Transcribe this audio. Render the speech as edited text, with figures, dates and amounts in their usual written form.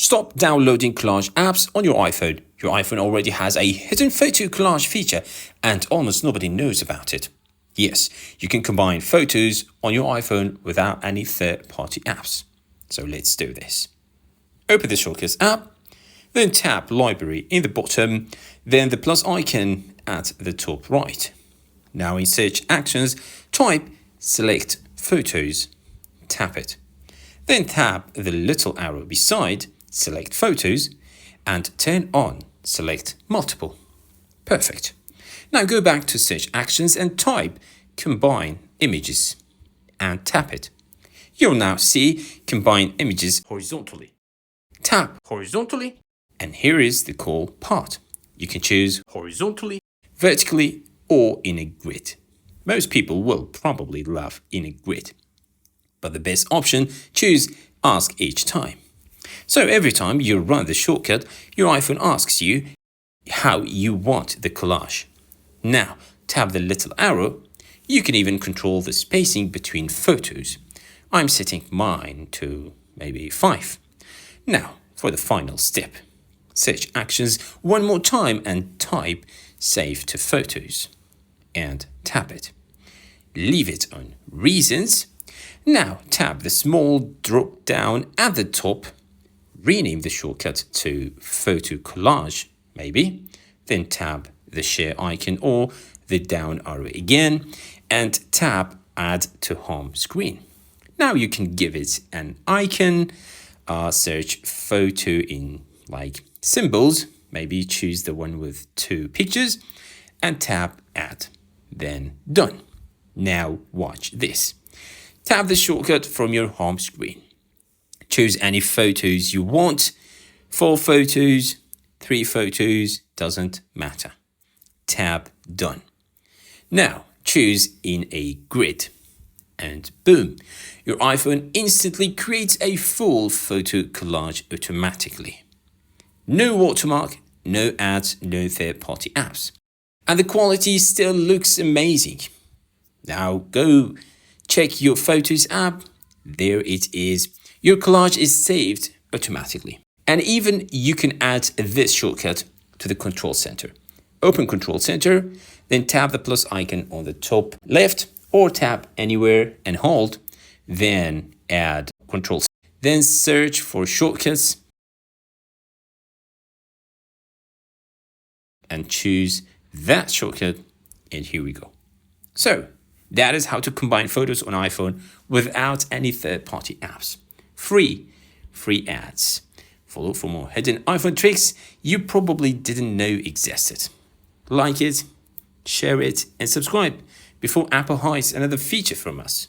Stop downloading collage apps on your iPhone. Your iPhone already has a hidden photo collage feature and almost nobody knows about it. Yes, you can combine photos on your iPhone without any third-party apps. So let's do this. Open the Shortcuts app, then tap Library in the bottom, then the plus icon at the top right. Now in Search Actions, type Select Photos. Tap it. Then tap the little arrow beside Select Photos and turn on Select Multiple. Perfect. Now go back to Search Actions and type Combine Images and tap it. You'll now see Combine Images horizontally. Tap horizontally and here is the call part. You can choose horizontally, vertically or in a grid. Most people will probably love in a grid. But the best option, choose Ask Each Time. So every time you run the shortcut, your iPhone asks you how you want the collage. Now, tap the little arrow. You can even control the spacing between photos. I'm setting mine to maybe 5. Now, for the final step. Search Actions one more time and type Save to Photos. And tap it. Leave it on Reasons. Now tap the small drop down at the top. Rename the shortcut to Photo Collage, maybe. Then tap the share icon or the down arrow again and tap Add to Home Screen. Now you can give it an icon, search photo in like symbols, maybe choose the one with 2 pictures and tap Add, then Done. Now watch this. Tap the shortcut from your home screen. Choose any photos you want. 4 photos, 3 photos, doesn't matter. Tap Done. Now choose in a grid. And boom, your iPhone instantly creates a full photo collage automatically. No watermark, no ads, no third-party apps. And the quality still looks amazing. Now go check your Photos app. There it is. Your collage is saved automatically. And even you can add this shortcut to the Control Center. Open Control Center, then tap the plus icon on the top left or tap anywhere and hold. Then add Control Center. Then search for shortcuts and choose that shortcut. And here we go. So that is how to combine photos on iPhone without any third-party apps. Free ads. Follow for more hidden iPhone tricks you probably didn't know existed. Like it, share it, and subscribe before Apple hides another feature from us.